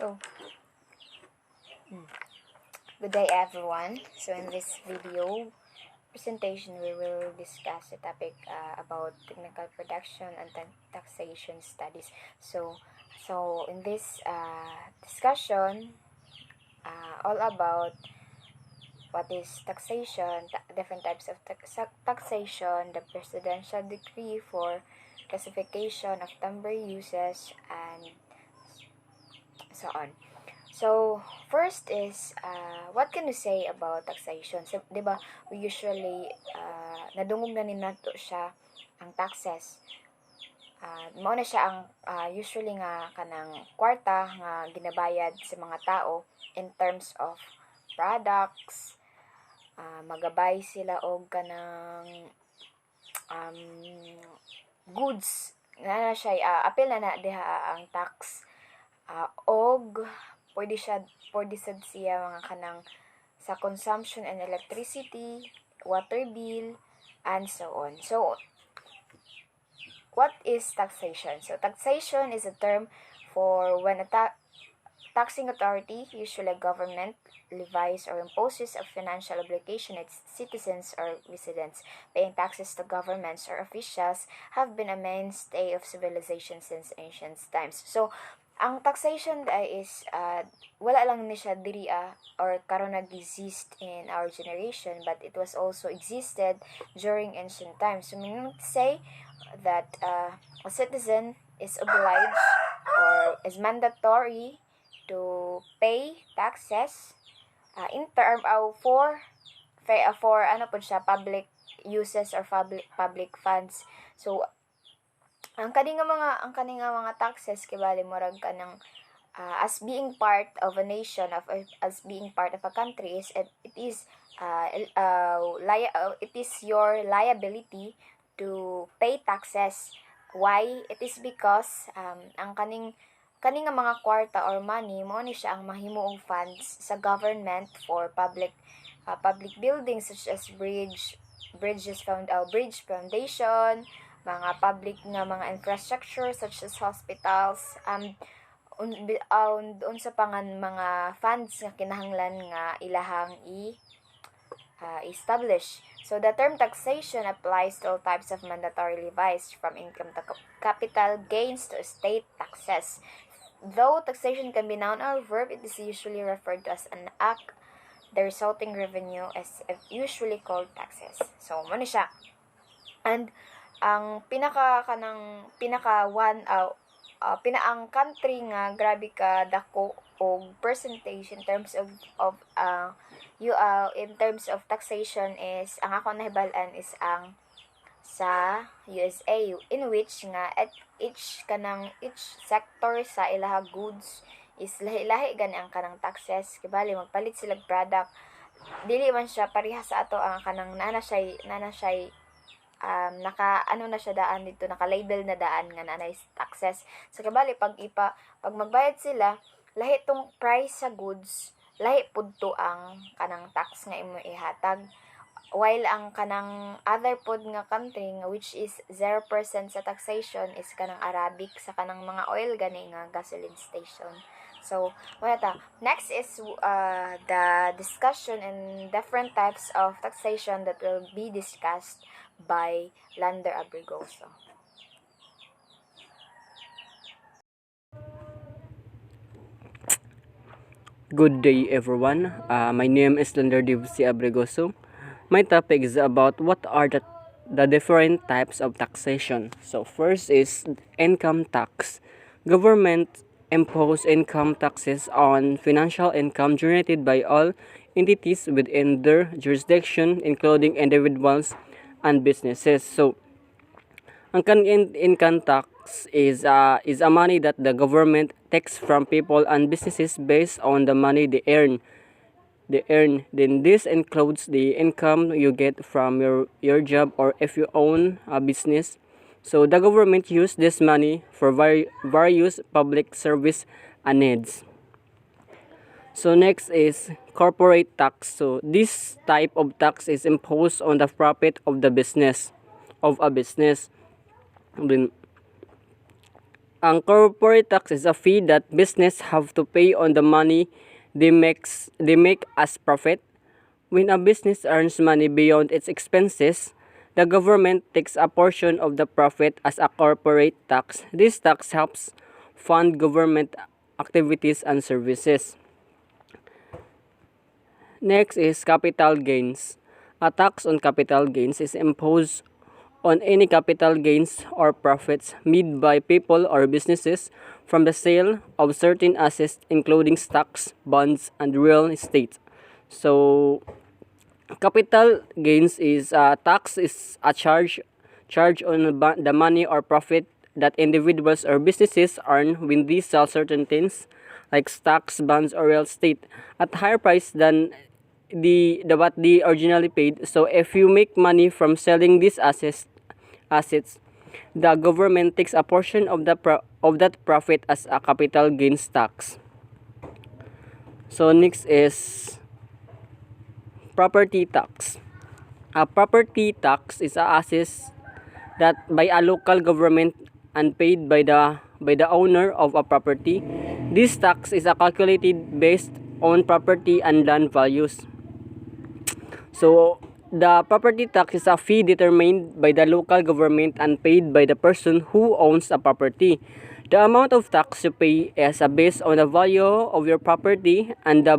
So, good day everyone. So in this video presentation, we will discuss a topic about technical production and taxation studies. So in this discussion, all about what is taxation, different types of taxation, the presidential decree for classification of timber uses, and so on. So, first is, what can you say about taxation? So, di ba, we usually, nadungog na nato siya ang taxes. Mao na siya ang usually nga kanang kwarta nga ginabayad sa mga tao in terms of products, magabay sila og kanang goods nga na siya apil na diha ang tax, og pwede sad siya mga kanang sa consumption and electricity, water bill, and so on. So, what is taxation? So, taxation is a term for when a taxing authority, usually a government, levies or imposes a financial obligation its citizens or residents. Paying taxes to governments or officials have been a mainstay of civilization since ancient times. So, ang taxation is wala lang ni siya diri or karon nag-exist in our generation, but it was also existed during ancient times. So meaning to say that a citizen is obliged or is mandatory to pay taxes in term for ano po siya, public uses or public funds. So ang kaninga mga taxes kibali murag kanang as being part of a nation, as being part of a country, is it is your liability to pay taxes. Why? It is because ang kaning mga kwarta or money mo ni siya ang mahimuong funds sa government for public buildings such as bridge foundation, mga public nga mga infrastructure such as hospitals, doon sa pangan mga funds nga kinahanglan nga ilahang establish. So the term taxation applies to all types of mandatory levies, from income to capital gains to estate taxes. Though taxation can be noun or verb, it is usually referred to as an act. The resulting revenue is usually called taxes. So mo ni siya. And ang ang country nga grabe ka dako og percentage in terms of in terms of taxation is ang ako nahibal-an is ang sa USA, in which nga at each sector sa ilaha goods is lahi-lahi gani ang kanang taxes. Kibali magpalit sila product, dili man siya pareha sa ato ang kanang nana siya naka daan dito, naka-label na daan nga nanay taxes. So kabali pag magbayad sila, lahi tong price sa goods, lahi pudto ang kanang tax nga imo ihatag. While ang kanang other pod nga country nga which is 0% sa taxation is kanang Arabic sa kanang mga oil gani nga gasoline station. So, next is the discussion and different types of taxation that will be discussed by Lander Abrigoso. Good day everyone. My name is Lander Abrigoso. My topic is about what are the different types of taxation. So first is income tax. Government impose income taxes on financial income generated by all entities within their jurisdiction, including individuals and businesses. So ang income tax is a money that the government takes from people and businesses based on the money they earn. Then this includes the income you get from your job or if you own a business. So the government use this money for various public service and needs. So next is corporate tax. So this type of tax is imposed on the profit of a business. Then, then this includes the income you get from your job or if you own a business. So the government use this money for various public service and needs. So next is corporate tax. So this type of tax is imposed on the profit of the business. Ang corporate tax is a fee that business have to pay on the money they make as profit. When a business earns money beyond its expenses, the government takes a portion of the profit as a corporate tax. This tax helps fund government activities and services. Next is capital gains. A tax on capital gains is imposed on any capital gains or profits made by people or businesses from the sale of certain assets including stocks, bonds, and real estate. So, capital gains is tax is a charge on the money or profit that individuals or businesses earn when they sell certain things like stocks, bonds, or real estate at higher price than the what they originally paid. So if you make money from selling these assets, the government takes a portion of of that profit as a capital gains tax. So next is property tax. A property tax is a assess that by a local government and paid by the owner of a property. This tax is calculated based on property and land values. So the property tax is a fee determined by the local government and paid by the person who owns a property. The amount of tax you pay is based on the value of your property and the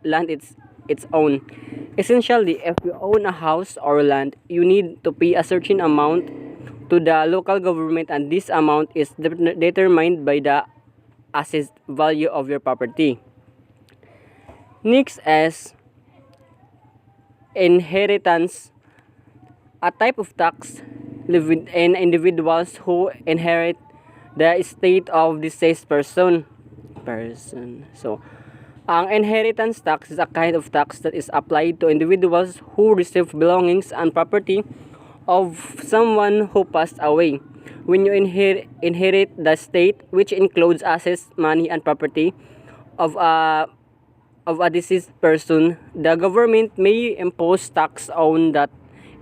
land its own. Essentially, if you own a house or land, you need to pay a certain amount to the local government, and this amount is determined by the assessed value of your property. Next is inheritance, a type of tax levied in individuals who inherit the estate of deceased person. So, ang inheritance tax is a kind of tax that is applied to individuals who receive belongings and property of someone who passed away. When you inherit the estate, which includes assets, money, and property of a deceased person, the government may impose tax on that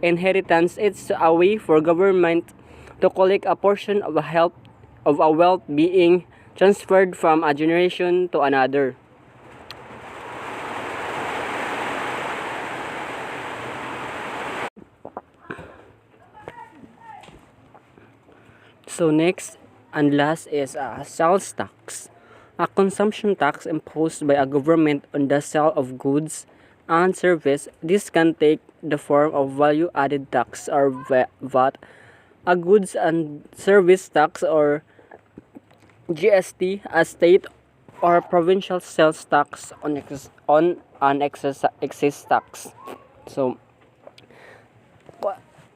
inheritance. It's a way for government to collect a portion of a wealth being transferred from a generation to another. So next and last is sales tax, a consumption tax imposed by a government on the sale of goods and service. This can take the form of value-added tax or VAT, a goods and service tax or GST, a state or provincial sales tax on an excess tax. So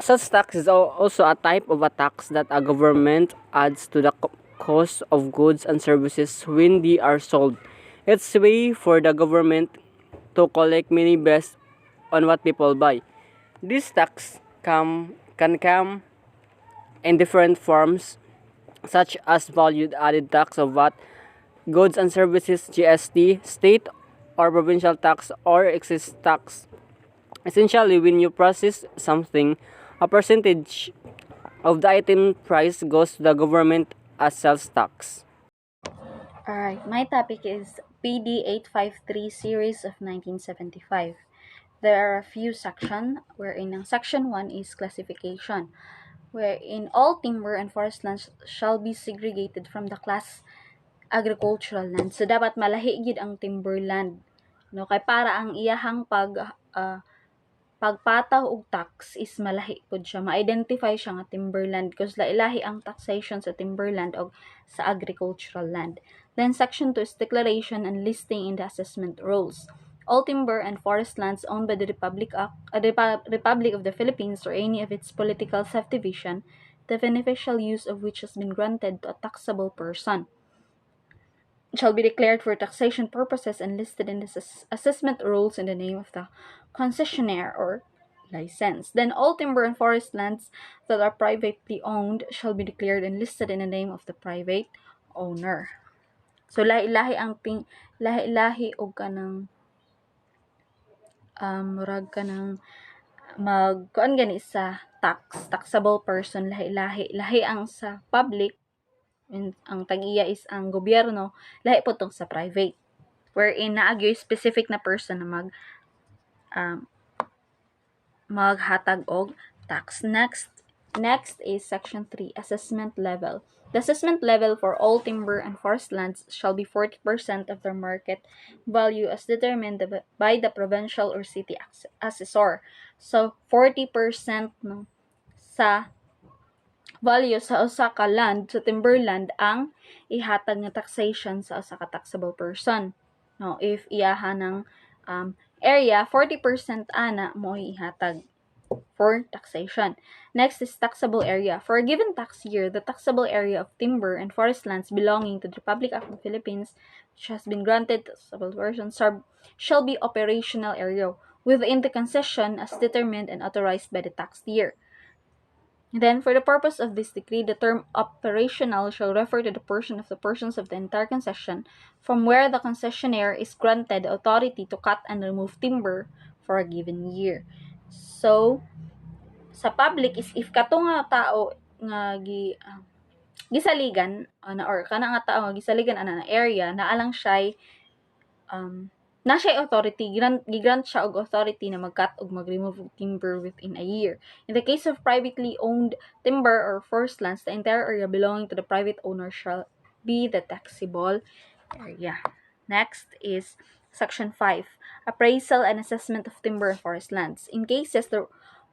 such tax is also a type of a tax that a government adds to the cost of goods and services when they are sold. It's a way for the government to collect money based on what people buy. This tax can come in different forms such as value added tax of VAT, goods and services GST, state or provincial tax or excess tax. Essentially, when you process something, a percentage of the item price goes to the government as sales tax. Alright, my topic is PD 853 series of 1975. There are a few sections, wherein ang section 1 is classification, wherein all timber and forest lands shall be segregated from the class agricultural land. So, dapat malahi gid ang timberland. No, kay para ang iyahang pagpataw og tax is malahi pud siya. Ma-identify siya nga timberland because lailahi ang taxation sa timberland o sa agricultural land. Then section 2 is declaration and listing in the assessment rolls. All timber and forest lands owned by the Republic of the Philippines or any of its political subdivision, the beneficial use of which has been granted to a taxable person, shall be declared for taxation purposes and listed in the assessment rolls in the name of the concessionaire or license. Then all timber and forest lands that are privately owned shall be declared and listed in the name of the private owner. So lahi-lahi lahi-lahi og kanang murag kanang kuan gani sa taxable person, lahi-lahi ang sa public ang tag-iya is ang gobyerno, lahi po tong sa private. Wherein naagyo specific na person na um, maghatag og tax. Next is Section 3, Assessment Level. The assessment level for all timber and forest lands shall be 40% of their market value as determined by the provincial or city assessor. So, 40% no, sa value sa usa ka land, sa timberland, ang ihatag nga taxation sa usa ka taxable person. No, if iyaha ng area, 40% ana mo ihatag for taxation. Next is taxable area. For a given tax year, the taxable area of timber and forest lands belonging to the Republic of the Philippines, which has been granted to taxable persons, shall be operational area within the concession as determined and authorized by the tax year. Then, for the purpose of this decree, the term operational shall refer to the portion of the portions of the entire concession from where the concessionaire is granted the authority to cut and remove timber for a given year. So, sa public is if kato nga tao nga gisaligan or kana nga tao nga gisaligan ana na area naa lang siya na siya authority, gigrant siya og authority na mag-cut og mag-remove og timber within a year. In the case of privately owned timber or forest lands, the entire area belonging to the private owner shall be the taxable area. Next is Section 5, Appraisal and Assessment of Timber and Forest Lands. In cases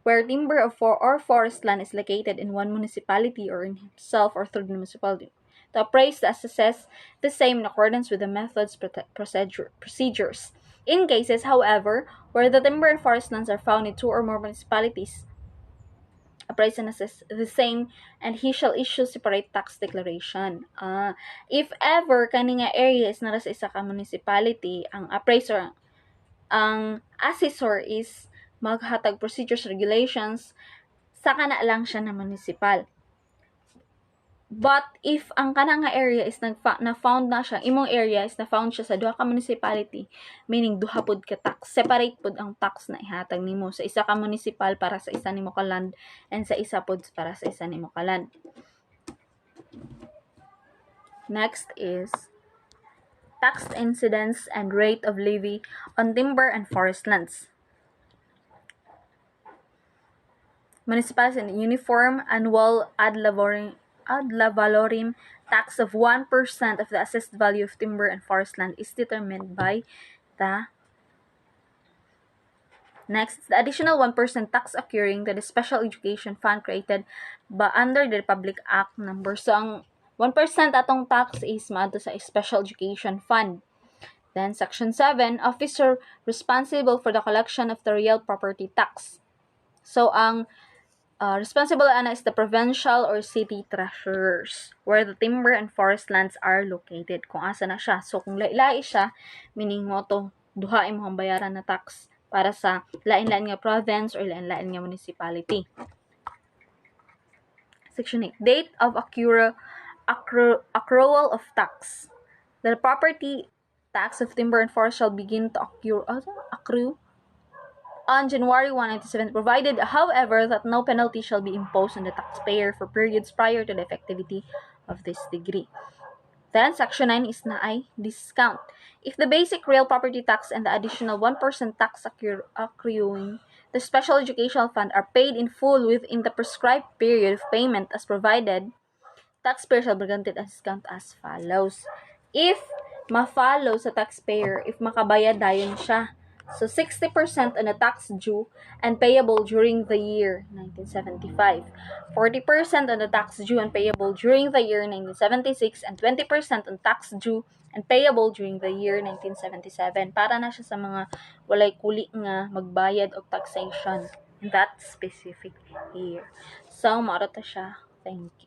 where timber or forest land is located in one municipality or in itself or through the municipality, to appraise the assess the same in accordance with the methods procedures. In cases, however, where the timber and forest lands are found in two or more municipalities, appraise and assess the same, and he shall issue separate tax declaration. If ever kani nga area is nara sa isa ka municipality, ang appraiser, ang assessor is maghatag procedures, regulations, saka na lang siya na municipal. But if ang kana nga area is na-found na siya, imong area is na-found siya sa duha ka municipality, meaning duha pod ka tax, separate pod ang tax na ihatag nimo sa isa ka municipal para sa isa nimo ka land and sa isa pod para sa isa nimo ka land. Next is tax incidence and rate of levy on timber and forest lands. Municipalities in uniform annual ad valorem tax of 1% of the assessed value of timber and forest land is determined by the next, the additional 1% tax occurring to the special education fund created under the Republic Act number. So, ang 1% atong tax is maadto sa special education fund. Then, Section 7, officer responsible for the collection of the real property tax. So, ang responsible ana is the provincial or city treasurers where the timber and forest lands are located, kung asa na siya. So, kung lain-lain siya, meaning mo to, duha imong bayaran na tax para sa lain-lain nga province or lain-lain nga municipality. Section 8, date of accrual of tax. The property tax of timber and forest shall begin to accrue on January 1, 1970, provided, however, that no penalty shall be imposed on the taxpayer for periods prior to the effectivity of this decree. Then, Section 9 is na ay discount. If the basic real property tax and the additional 1% tax accruing the special educational fund are paid in full within the prescribed period of payment as provided, taxpayer shall be granted a discount as follows. If ma-follow sa taxpayer, if makabayad dayon siya, so 60% on the tax due and payable during the year 1975, 40% on the tax due and payable during the year 1976, and 20% on tax due and payable during the year 1977. Para na siya sa mga walay kuli nga magbayad og taxation in that specific year. So, mao to siya. Thank you.